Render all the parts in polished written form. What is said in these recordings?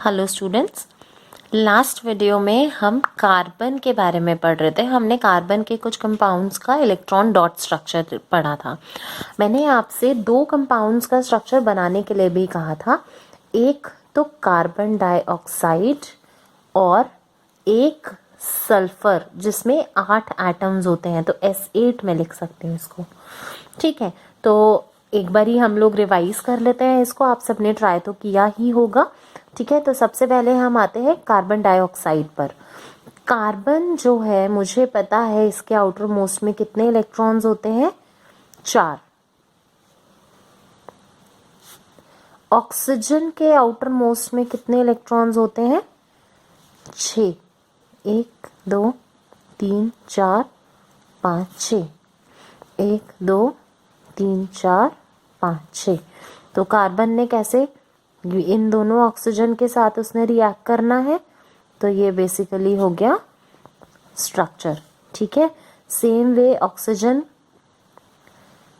Hello students, last video में हम carbon के बारे में पढ़ रहे थे। हमने कार्बन के कुछ कंपाउंड्स का इलेक्ट्रॉन डॉट स्ट्रक्चर पढ़ा था। मैंने आपसे दो कंपाउंड्स का स्ट्रक्चर बनाने के लिए भी कहा था, एक तो कार्बन डाइऑक्साइड और एक सल्फर जिसमें 8 एटम्स होते हैं, तो S8 में लिख सकते हैं इसको। ठीक है, तो एक बार ही हम लोग रिवाइज कर लेते हैं इसको। आप सबने ट्राई तो किया ही होगा। ठीक है, तो सबसे पहले हम आते हैं कार्बन डाइऑक्साइड पर। कार्बन जो है, मुझे पता है इसके आउटर मोस्ट में कितने इलेक्ट्रॉन्स होते हैं, 4। ऑक्सीजन के आउटर मोस्ट में कितने इलेक्ट्रॉन्स होते हैं, 6। 1 2 3 4 5 6। 1 2 3 4 5 6। तो कार्बन ने कैसे इन दोनों ऑक्सीजन के साथ उसने रिएक्ट करना है, तो ये बेसिकली हो गया स्ट्रक्चर। ठीक है, सेम वे ऑक्सीजन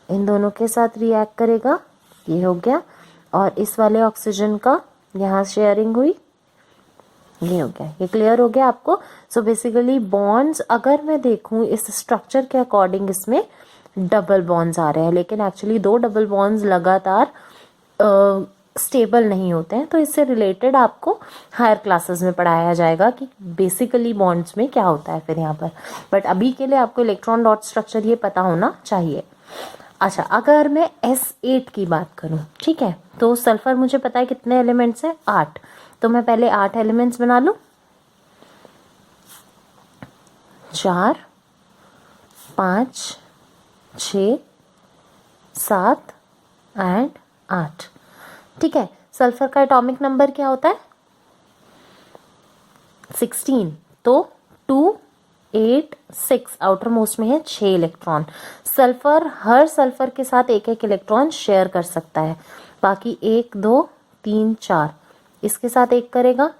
इन दोनों के साथ रिएक्ट करेगा, ये हो गया। और इस वाले ऑक्सीजन का यहाँ शेयरिंग हुई, ये हो गया। ये क्लियर हो गया आपको। सो बेसिकली बॉन्ड्स अगर मैं देखूं इस स्ट्रक्चर के अकॉर्डिंग, इसमें डबल बॉन्ड्स आ रहे हैं, लेकिन एक्चुअली 2 डबल बॉन्ड्स लगातार स्टेबल नहीं होते हैं। तो इससे रिलेटेड आपको हायर क्लासेस में पढ़ाया जाएगा कि बेसिकली बॉन्ड्स में क्या होता है फिर यहाँ पर। बट अभी के लिए आपको इलेक्ट्रॉन डॉट स्ट्रक्चर ये पता होना चाहिए। अच्छा, अगर मैं S8 की बात करूं, ठीक है, तो सल्फर मुझे पता है कितने एलिमेंट्स हैं, 8। तो मैं पहले 8 एलिमेंट्स बना लूं, 4 5 6 7 एंड 8। ठीक है, सल्फर का एटॉमिक नंबर क्या होता है, 16। तो 2 8 6 आउटर मोस्ट में है 6 इलेक्ट्रॉन। सल्फर हर सल्फर के साथ एक एक इलेक्ट्रॉन शेयर कर सकता है। बाकी 1 2 3 4 इसके साथ एक करेगा,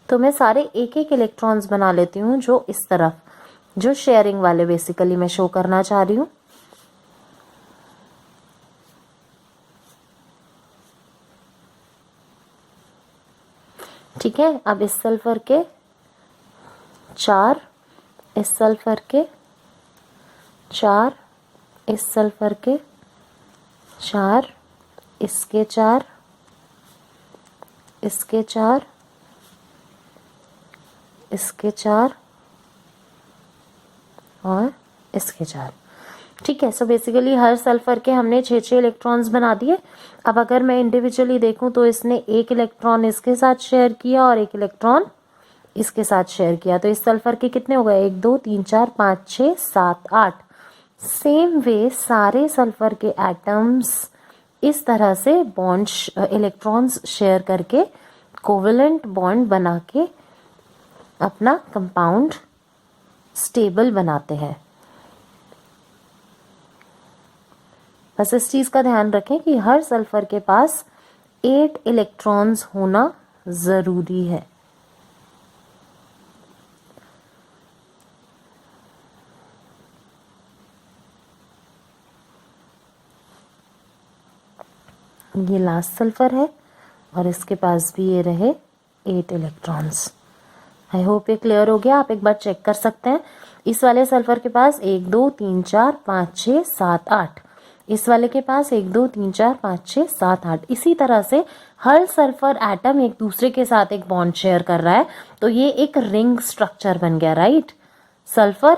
तो मैं सारे एक एक इलेक्ट्रॉन्स बना लेती हूँ जो इस तरफ, जो शेयरिंग वाले बेसिकली मैं शो करना चाह रही हूँ। ठीक है, अब इस सल्फर के 4, इस सल्फर के 4, इस सल्फर के 4, इसके 4, इसके 4, इसके 4 और इसके 4। ठीक है, सो बेसिकली हर सल्फर के हमने 6 इलेक्ट्रॉन्स बना दिए। अब अगर मैं इंडिविजुअली देखूं तो इसने एक इलेक्ट्रॉन इसके साथ शेयर किया और एक इलेक्ट्रॉन इसके साथ शेयर किया, तो इस सल्फर के कितने हो गए, 1 2 3 4 5 6 7 8। सेम वे सारे सल्फर के एटम्स इस तरह से बॉन्ड इलेक्ट्रॉन्स शेयर करके कोवेलेंट बॉन्ड बना के अपना कंपाउंड स्टेबल बनाते हैं। बस इस चीज का ध्यान रखें कि हर सल्फर के पास 8 इलेक्ट्रॉन्स होना जरूरी है। ये लास्ट सल्फर है और इसके पास भी ये रहे 8 इलेक्ट्रॉन्स। आई होप ये क्लियर हो गया। आप एक बार चेक कर सकते हैं। इस वाले सल्फर के पास 1 2 3 4 5 6 7 8, इस वाले के पास 1 2 3 4 5 6 7 8। इसी तरह से हर सल्फर एटम एक दूसरे के साथ एक बॉन्ड शेयर कर रहा है, तो ये एक रिंग स्ट्रक्चर बन गया, राइट। सल्फर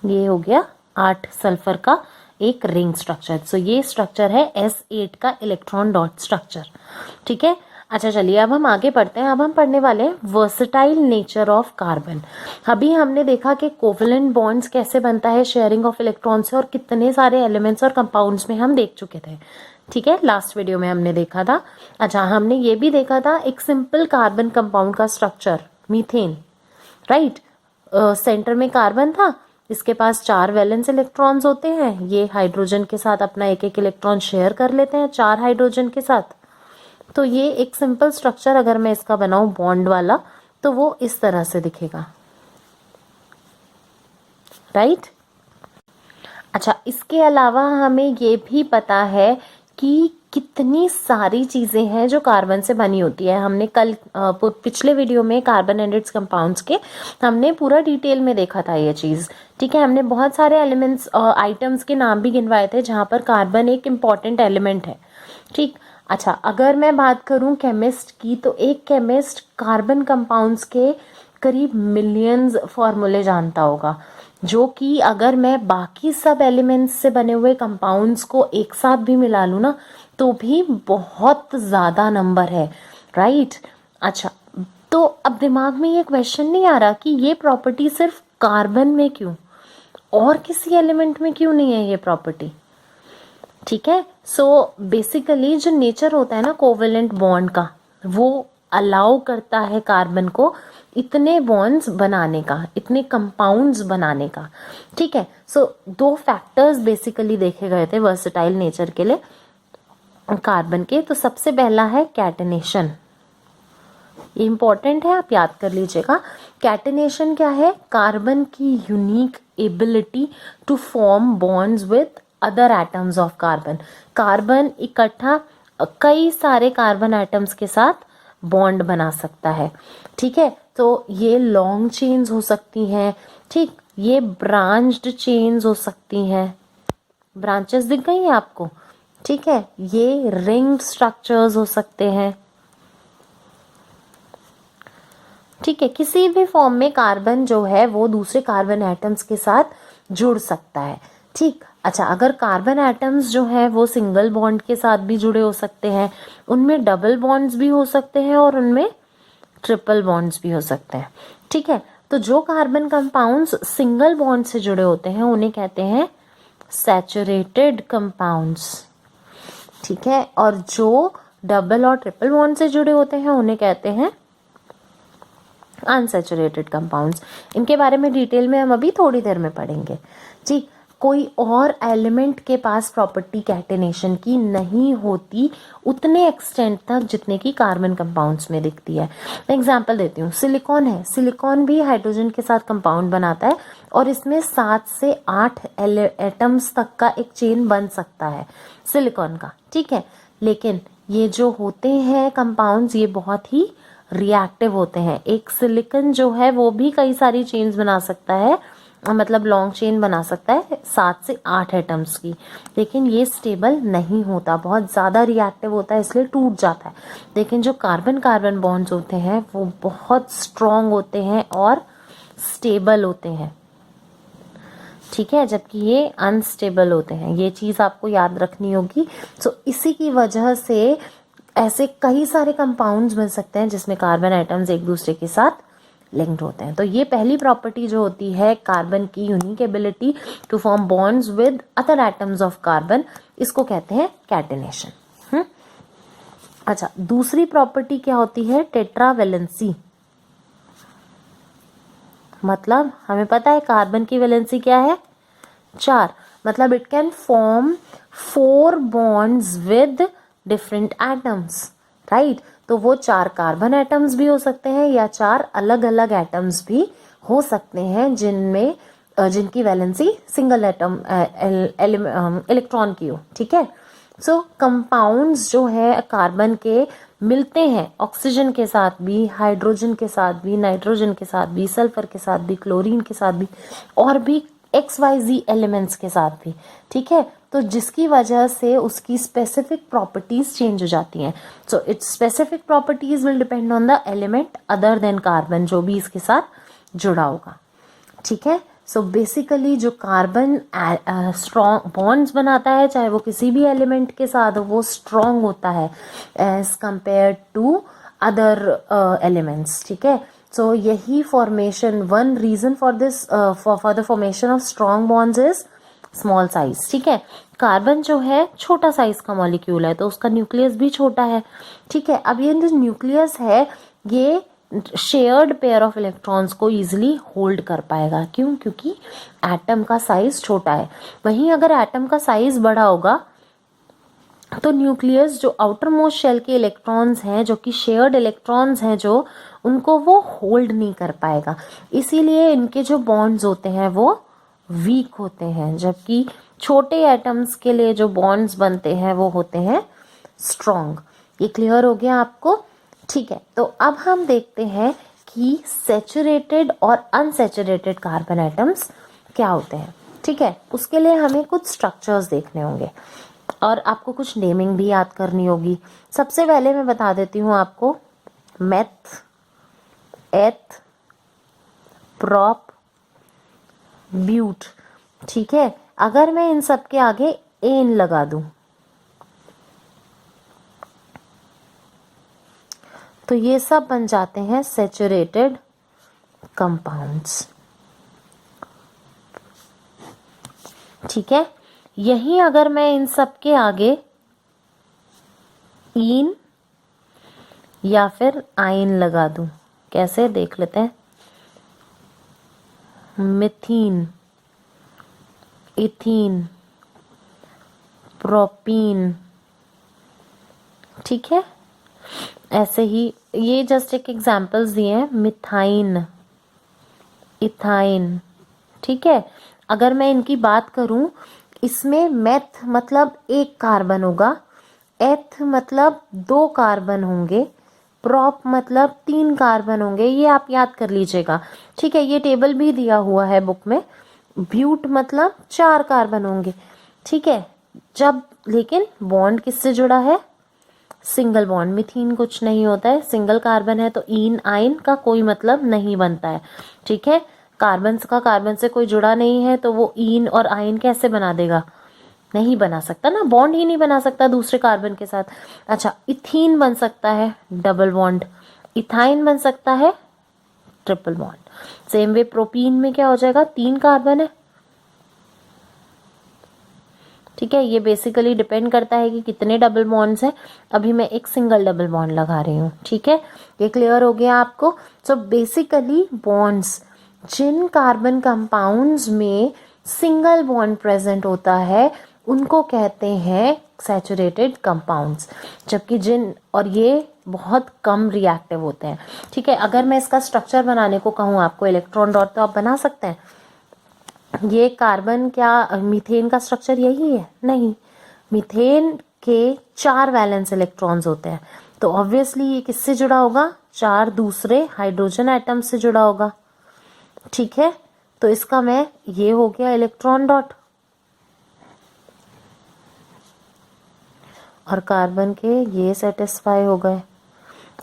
ये हो गया 8 सल्फर का एक रिंग स्ट्रक्चर। सो ये स्ट्रक्चर है S8 का इलेक्ट्रॉन डॉट स्ट्रक्चर। ठीक है, अच्छा चलिए अब हम आगे पढ़ते हैं। अब हम पढ़ने वाले हैं वर्सेटाइल नेचर ऑफ कार्बन। अभी हमने देखा कि कोवेलेंट बॉन्ड्स कैसे बनता है शेयरिंग ऑफ इलेक्ट्रॉन से, और कितने सारे एलिमेंट्स और कंपाउंड्स में हम देख चुके थे। ठीक है, लास्ट वीडियो में हमने देखा था। अच्छा, हमने ये भी देखा था एक सिंपल कार्बन कंपाउंड का स्ट्रक्चर, मीथेन, राइट। सेंटर में कार्बन था, इसके पास 4 वैलेंस इलेक्ट्रॉन्स होते हैं। ये हाइड्रोजन के साथ अपना एक एक इलेक्ट्रॉन शेयर कर लेते हैं 4 हाइड्रोजन के साथ। तो ये एक सिंपल स्ट्रक्चर अगर मैं इसका बनाऊं बॉन्ड वाला, तो वो इस तरह से दिखेगा। राइट। अच्छा, इसके अलावा हमें ये भी पता है कि कितनी सारी चीज़ें हैं जो कार्बन से बनी होती है। हमने कल पिछले वीडियो में कार्बन एंड इट्स कंपाउंड्स के हमने पूरा डिटेल में देखा था ये चीज़, ठीक है। हमने बहुत सारे एलिमेंट्स आइटम्स के नाम भी गिनवाए थे जहाँ पर कार्बन एक इम्पॉर्टेंट एलिमेंट है, ठीक। अच्छा, अगर मैं बात करूँ केमिस्ट की, तो एक केमिस्ट कार्बन कंपाउंड्स के करीब मिलियंस फॉर्मूले जानता होगा, जो कि अगर मैं बाकी सब एलिमेंट्स से बने हुए कंपाउंड्स को एक साथ भी मिला लूँ ना, तो भी बहुत ज़्यादा नंबर है, राइट। अच्छा, तो अब दिमाग में ये क्वेश्चन नहीं आ रहा कि ये प्रॉपर्टी सिर्फ कार्बन में क्यों, और किसी एलिमेंट में क्यों नहीं है ये प्रॉपर्टी, ठीक है। सो बेसिकली जो नेचर होता है ना कोवेलेंट बॉन्ड का, वो अलाउ करता है कार्बन को इतने बॉन्ड्स बनाने का, इतने कंपाउंड्स बनाने का, ठीक है। सो दो फैक्टर्स बेसिकली देखे गए थे वर्सेटाइल नेचर के लिए कार्बन के। तो सबसे पहला है कैटेनेशन, इंपॉर्टेंट है, आप याद कर लीजिएगा। कैटेनेशन क्या है? कार्बन की unique ability to form bonds with other atoms of carbon. Carbon इकट्ठा कई सारे कार्बन एटम्स के साथ बॉन्ड बना सकता है, ठीक है। तो ये लॉन्ग चेन्स हो सकती हैं, ठीक, ये ब्रांच्ड चेन्स हो सकती हैं, ब्रांचेस दिख गई हैं आपको, ठीक है। ये रिंग स्ट्रक्चर्स हो सकते हैं, ठीक है। किसी भी फॉर्म में कार्बन जो है वो दूसरे कार्बन एटम्स के साथ जुड़ सकता है, ठीक। अच्छा, अगर कार्बन एटम्स जो है वो सिंगल बॉन्ड के साथ भी जुड़े हो सकते हैं, उनमें डबल बॉन्ड्स भी हो सकते हैं और उनमें ट्रिपल बॉन्ड्स भी हो सकते हैं, ठीक है। तो जो कार्बन कंपाउंड्स सिंगल बॉन्ड से जुड़े होते हैं उन्हें कहते हैं सैचुरेटेड कंपाउंड्स, ठीक है। और जो डबल और ट्रिपल बॉन्ड से जुड़े होते हैं उन्हें कहते हैं अनसैचुरेटेड कंपाउंड्स। इनके बारे में डिटेल में हम अभी थोड़ी देर में पढ़ेंगे, जी। कोई और एलिमेंट के पास प्रॉपर्टी कैटेनेशन की नहीं होती उतने एक्सटेंट तक जितने की कार्बन कंपाउंड्स में दिखती है। एग्जांपल देती हूँ, सिलिकॉन है, सिलिकॉन भी हाइड्रोजन के साथ कंपाउंड बनाता है और इसमें 7 से 8 एटम्स तक का एक चेन बन सकता है सिलिकॉन का, ठीक है। लेकिन ये जो होते हैं कंपाउंड्स ये बहुत ही रिएक्टिव होते हैं। एक सिलिकॉन जो है वो भी कई सारी चेन्स बना सकता है, मतलब लॉन्ग चेन बना सकता है 7 से 8 एटम्स की, लेकिन ये स्टेबल नहीं होता, बहुत ज़्यादा रिएक्टिव होता है इसलिए टूट जाता है। लेकिन जो कार्बन कार्बन बॉन्ड्स होते हैं वो बहुत स्ट्रॉन्ग होते हैं और स्टेबल होते हैं, ठीक है, जबकि ये अनस्टेबल होते हैं। ये चीज़ आपको याद रखनी होगी। सो इसी की वजह से ऐसे कई सारे कंपाउंड्स मिल सकते हैं जिसमें कार्बन आइटम्स एक दूसरे के साथ लिंक्ड होते हैं। तो ये पहली प्रॉपर्टी जो होती है कार्बन की unique ability to form bonds with other atoms of carbon, इसको कहते हैं कैटेनेशन। अच्छा, दूसरी प्रॉपर्टी क्या होती है? टेट्रावेलेंसी। मतलब हमें पता है कार्बन की वैलेंसी क्या है? 4। मतलब it can form 4 bonds with different atoms, right. तो वो 4 कार्बन एटम्स भी हो सकते हैं या 4 अलग अलग एटम्स भी हो सकते हैं जिनमें जिनकी वैलेंसी सिंगल एटम इलेक्ट्रॉन की हो, ठीक है। सो कंपाउंड्स जो है कार्बन के मिलते हैं ऑक्सीजन के साथ भी, हाइड्रोजन के साथ भी, नाइट्रोजन के साथ भी, सल्फर के साथ भी, क्लोरीन के साथ भी, और भी XYZ एलिमेंट्स के साथ भी, ठीक है। तो जिसकी वजह से उसकी स्पेसिफिक प्रॉपर्टीज चेंज हो जाती हैं। So it's specific properties will depend on the element other than carbon जो भी इसके साथ जुड़ा होगा, ठीक है। सो बेसिकली जो कार्बन स्ट्रॉन्ग बॉन्ड्स बनाता है चाहे वो किसी भी एलिमेंट के साथ हो, वो स्ट्रॉन्ग होता है as compared to other elements, ठीक है। सो यही formation, one reason for this for the formation of strong bonds is small size, ठीक है। कार्बन जो है छोटा साइज का मॉलिक्यूल है तो उसका न्यूक्लियस भी छोटा है, ठीक है। अब ये जो न्यूक्लियस है ये शेयर्ड पेयर ऑफ इलेक्ट्रॉन्स को इजीली होल्ड कर पाएगा। क्यों? क्योंकि एटम का साइज छोटा है। वहीं अगर एटम का साइज बड़ा होगा तो न्यूक्लियस जो आउटर मोस्ट शेल के इलेक्ट्रॉन्स हैं, जो कि शेयर्ड इलेक्ट्रॉन्स हैं, जो उनको वो होल्ड नहीं कर पाएगा। इसीलिए इनके जो बॉन्ड्स होते हैं वो वीक होते हैं, जबकि छोटे एटम्स के लिए जो बॉन्ड्स बनते हैं वो होते हैं स्ट्रॉन्ग। ये क्लियर हो गया आपको? ठीक है, तो अब हम देखते हैं कि सैचुरेटेड और अनसैचुरेटेड कार्बन एटम्स क्या होते हैं। ठीक है, उसके लिए हमें कुछ स्ट्रक्चर्स देखने होंगे और आपको कुछ नेमिंग भी याद करनी होगी। सबसे पहले मैं बता देती हूँ आपको, मेथ, एथ, प्रॉप, ब्यूट। ठीक है, अगर मैं इन सब के आगे एन लगा दूं तो ये सब बन जाते हैं सैचुरेटेड कंपाउंड्स। ठीक है, यही अगर मैं इन सब के आगे इन या फिर आइन लगा दूं, कैसे देख लेते हैं। मिथीन, इथीन, प्रोपीन। ठीक है, ऐसे ही ये जस्ट एक एग्जांपल्स दिए हैं, मिथाइन, इथाइन। ठीक है, अगर मैं इनकी बात करूं, इसमें मेथ मतलब एक कार्बन होगा, एथ मतलब 2 कार्बन होंगे, प्रॉप मतलब 3 कार्बन होंगे। ये आप याद कर लीजिएगा। ठीक है, ये टेबल भी दिया हुआ है बुक में। ब्यूट मतलब 4 कार्बन होंगे। ठीक है, जब लेकिन बॉन्ड किससे जुड़ा है? Single bond. मिथीन कुछ नहीं होता है, सिंगल कार्बन है, तो इन आइन का कोई मतलब नहीं बनता है। ठीक है, कार्बन का कार्बन से कोई जुड़ा नहीं है तो वो इन और आइन कैसे बना देगा? नहीं बना सकता ना, बॉन्ड ही नहीं बना सकता दूसरे कार्बन के साथ। अच्छा, इथीन बन सकता है डबल बॉन्ड, इथाइन बन सकता है triple bond. Same way propene में क्या हो जाएगा? 3 कार्बन है। ठीक है, ये बेसिकली डिपेंड करता है कि कितने डबल बॉन्ड्स हैं। अभी मैं एक सिंगल डबल बॉन्ड लगा रही हूँ। ठीक है, ये क्लियर हो गया आपको? सो बेसिकली बॉन्ड्स, जिन कार्बन कंपाउंड्स में सिंगल बॉन्ड प्रेजेंट होता है उनको कहते हैं सैचुरेटेड कंपाउंड्स, जबकि जिन और ये बहुत कम रिएक्टिव होते हैं। ठीक है, अगर मैं इसका स्ट्रक्चर बनाने को कहूँ आपको इलेक्ट्रॉन डॉट, तो आप बना सकते हैं। ये कार्बन, क्या मीथेन का स्ट्रक्चर यही है? नहीं, मीथेन के 4 वैलेंस इलेक्ट्रॉन्स होते हैं, तो ऑब्वियसली ये किससे जुड़ा होगा? 4 दूसरे हाइड्रोजन एटम से जुड़ा होगा। ठीक है, तो इसका मैं, ये हो गया इलेक्ट्रॉन डॉट, और कार्बन के ये सेटिस्फाई हो गए।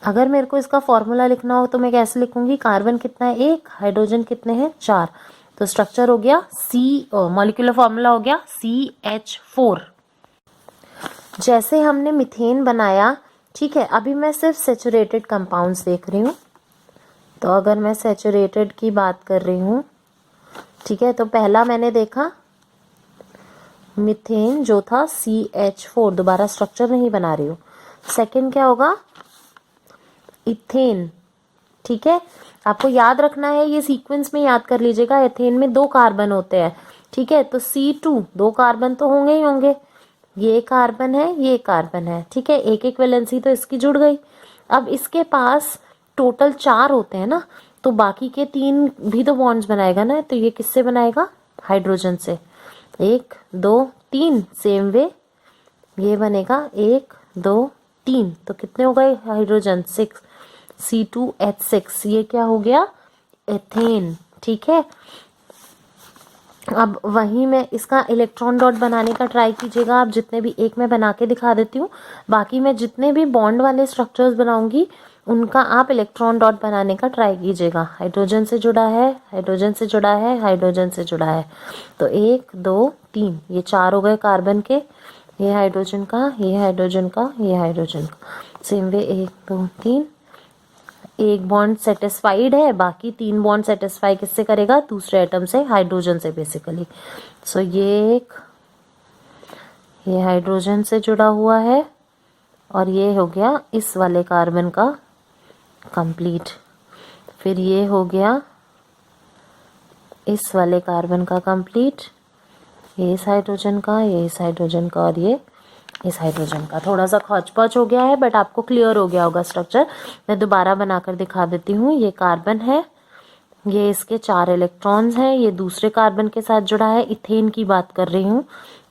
अगर मेरे को इसका फॉर्मूला लिखना हो तो मैं कैसे लिखूंगी? कार्बन कितना है? 1, हाइड्रोजन कितने हैं? 4। तो स्ट्रक्चर हो गया मॉलिक्यूलर फॉर्मूला हो गया CH4। जैसे हमने मिथेन बनाया। ठीक है, अभी मैं सिर्फ सैचुरेटेड कंपाउंड्स देख रही हूँ, तो अगर मैं सैचुरेटेड की बात कर रही हूँ, ठीक है, तो पहला मैंने देखा मिथेन जो था CH4, दोबारा स्ट्रक्चर नहीं बना रही हूँ। सेकंड क्या होगा? इथेन। ठीक है, आपको याद रखना है, ये सीक्वेंस में याद कर लीजिएगा। एथेन में 2 कार्बन होते हैं। ठीक है, तो C2, 2 कार्बन तो होंगे ही होंगे। ये कार्बन है, ये कार्बन है। ठीक है, एक एक वैलेंसी तो इसकी जुड़ गई। अब इसके पास टोटल 4 होते हैं ना, तो बाकी के 3 भी तो बॉन्ड्स बनाएगा ना, तो ये किससे बनाएगा? हाइड्रोजन से। 1 2 3। सेम वे ये बनेगा 1 2 3, तो कितने हो गए हाइड्रोजन? 6। C2H6, ये क्या हो गया? एथेन। ठीक है, अब वहीं मैं इसका इलेक्ट्रॉन डॉट बनाने का ट्राई कीजिएगा आप। जितने भी, एक मैं बना के दिखा देती हूँ, बाकी मैं जितने भी बॉन्ड वाले स्ट्रक्चर्स बनाऊंगी उनका आप इलेक्ट्रॉन डॉट बनाने का ट्राई कीजिएगा। हाइड्रोजन से जुड़ा है, हाइड्रोजन से जुड़ा है, हाइड्रोजन से जुड़ा है, तो 1 2 3, ये 4 हो गए कार्बन के। ये हाइड्रोजन का, ये हाइड्रोजन का, ये हाइड्रोजन का। सेम वे 1 2 3, एक बॉन्ड सेटिस्फाइड है, बाकी 3 बॉन्ड सेटिस्फाई किससे करेगा? दूसरे एटम से, हाइड्रोजन से बेसिकली। सो ये हाइड्रोजन से जुड़ा हुआ है, और ये हो गया इस वाले कार्बन का कंप्लीट। फिर ये हो गया इस वाले कार्बन का कंप्लीट, ये इस हाइड्रोजन का, ये इस हाइड्रोजन का, और ये इस हाइड्रोजन का। थोड़ा सा खौच-पौच हो गया है, बट आपको क्लियर हो गया होगा स्ट्रक्चर। मैं दोबारा बनाकर दिखा देती हूँ। ये कार्बन है, ये इसके 4 इलेक्ट्रॉन्स हैं, ये दूसरे कार्बन के साथ जुड़ा है, इथेन की बात कर रही हूँ,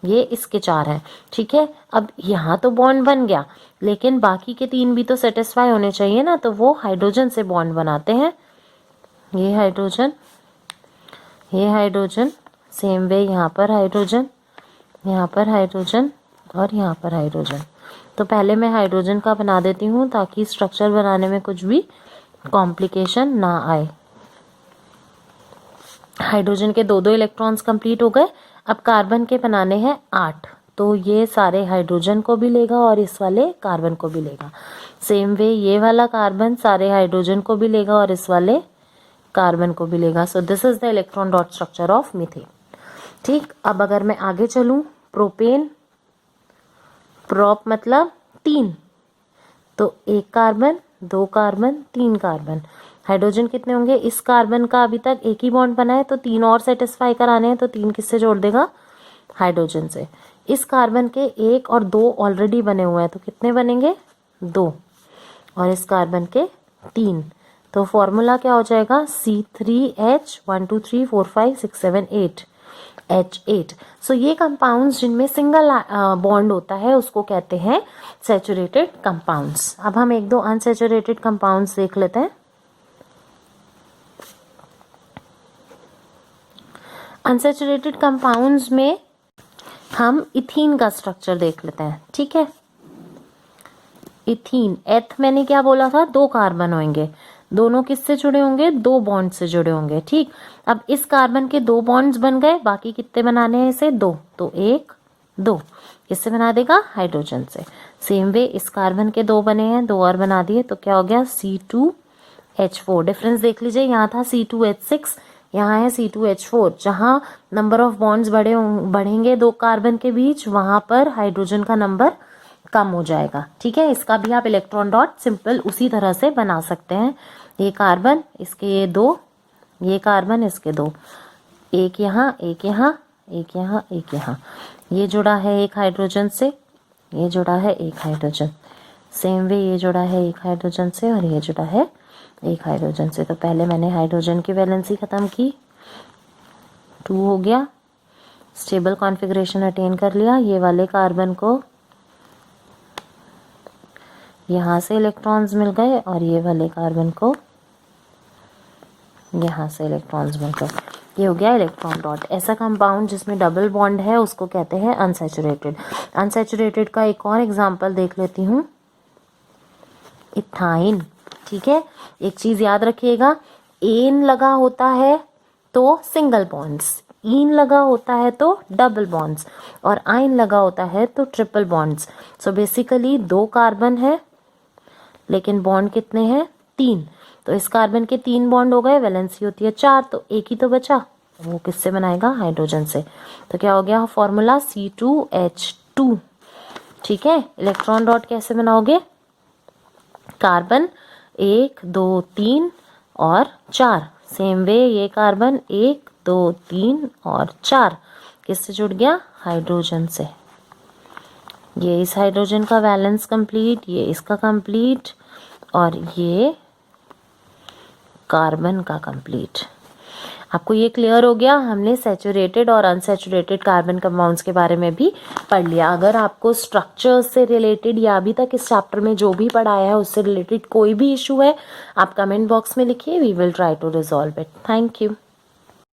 ये इसके 4 हैं। ठीक है, अब यहाँ तो बॉन्ड बन गया, लेकिन बाकी के 3 भी तो सेटिस्फाई होने चाहिए ना, तो वो हाइड्रोजन से बॉन्ड बनाते हैं। ये हाइड्रोजन, ये हाइड्रोजन, सेम वे यहाँ पर हाइड्रोजन, यहाँ पर हाइड्रोजन और यहाँ पर हाइड्रोजन। तो पहले मैं हाइड्रोजन का बना देती हूँ ताकि स्ट्रक्चर बनाने में कुछ भी कॉम्प्लिकेशन ना आए। हाइड्रोजन के 2-2 इलेक्ट्रॉन्स कंप्लीट हो गए। अब कार्बन के बनाने हैं 8, तो ये सारे हाइड्रोजन को भी लेगा और इस वाले कार्बन को भी लेगा। सेम वे ये वाला कार्बन सारे हाइड्रोजन को भी लेगा और इस वाले कार्बन को भी लेगा। So this is the electron dot structure of methane. ठीक, अब अगर मैं आगे चलूं, प्रोपेन, प्रोप मतलब 3, तो 1 कार्बन, 2 कार्बन, 3 कार्बन। हाइड्रोजन कितने होंगे? इस कार्बन का अभी तक एक ही बॉन्ड बना है, तो 3 और सेटिस्फाई कराने हैं, तो 3 किससे जोड़ देगा? हाइड्रोजन से। इस कार्बन के 1 और 2 ऑलरेडी बने हुए हैं, तो कितने बनेंगे? 2। और इस कार्बन के 3, तो फॉर्मूला क्या हो जाएगा? C3H 1 2 3 4 5 6 7 8 H8। सो ये कंपाउंड्स जिनमें सिंगल बॉन्ड होता है उसको कहते हैं सैचुरेटेड कंपाउंड्स। अब हम 1-2 अनसैचुरेटेड कंपाउंड्स देख लेते हैं। अनसैचुरेटेड कंपाउंड्स में हम इथीन का स्ट्रक्चर देख लेते हैं। ठीक है, इथीन, एथ मैंने क्या बोला था? 2 कार्बन होंगे, दोनों किससे जुड़े होंगे? 2 बॉन्ड से जुड़े होंगे। ठीक, अब इस कार्बन के 2 बॉन्ड्स बन गए, बाकी कितने बनाने हैं इसे? 2, तो 1 2 किससे बना देगा? हाइड्रोजन से। सेम वे इस कार्बन के 2 बने हैं, 2 और बना दिए, तो क्या हो गया? C2H4। डिफरेंस देख लीजिए, यहाँ था C2H6, यहाँ है C2H4। जहां नंबर ऑफ बॉन्ड्स बढ़ेंगे 2 कार्बन के बीच, वहां पर हाइड्रोजन का नंबर कम हो जाएगा। ठीक है, इसका भी आप इलेक्ट्रॉन डॉट सिंपल उसी तरह से बना सकते हैं। ये कार्बन, इसके ये 2, ये कार्बन, इसके 2, एक यहाँ, एक यहाँ, एक यहाँ, एक यहाँ। ये जुड़ा है एक हाइड्रोजन से, ये जुड़ा है एक हाइड्रोजन। सेम वे ये जुड़ा है एक हाइड्रोजन से और ये जुड़ा है एक हाइड्रोजन से। तो पहले मैंने हाइड्रोजन की वैलेंसी खत्म की, 2 हो गया, स्टेबल कॉन्फ़िगरेशन अटेन कर लिया। ये वाले कार्बन को यहाँ से इलेक्ट्रॉन्स मिल गए और ये वाले कार्बन को यहाँ से इलेक्ट्रॉन्स मिल गए। ये हो गया इलेक्ट्रॉन डॉट। ऐसा कंपाउंड जिसमें डबल बॉन्ड है उसको कहते हैं अनसैचुरेटेड। अनसैचुरेटेड का एक और एग्जांपल देख लेती हूँ, इथाइन। ठीक है, एक चीज याद रखिएगा, एन लगा होता है तो सिंगल बॉन्ड्स, ईन लगा होता है तो डबल बॉन्ड्स, और आइन लगा होता है तो triple bonds. So basically 2 carbon है लेकिन बॉन्ड कितने हैं? 3। तो इस कार्बन के 3 बॉन्ड हो गए, वैलेंसी होती है 4, तो एक ही तो बचा, वो किससे बनाएगा? हाइड्रोजन से। तो क्या हो गया फॉर्मूला? C2H2। ठीक है, इलेक्ट्रॉन डॉट कैसे बनाओगे? कार्बन 1 2 3 और 4। सेम वे ये कार्बन 1 2 3 और 4 किससे जुड़ गया? हाइड्रोजन से। ये इस हाइड्रोजन का वैलेंस कंप्लीट, ये इसका कंप्लीट और ये कार्बन का कंप्लीट। आपको ये क्लियर हो गया? हमने सैचुरेटेड और अनसैचुरेटेड कार्बन कंपाउंड्स के बारे में भी पढ़ लिया। अगर आपको स्ट्रक्चर से रिलेटेड या अभी तक इस चैप्टर में जो भी पढ़ाया है उससे रिलेटेड कोई भी इशू है, आप कमेंट बॉक्स में लिखिए, we will try to resolve it. Thank you.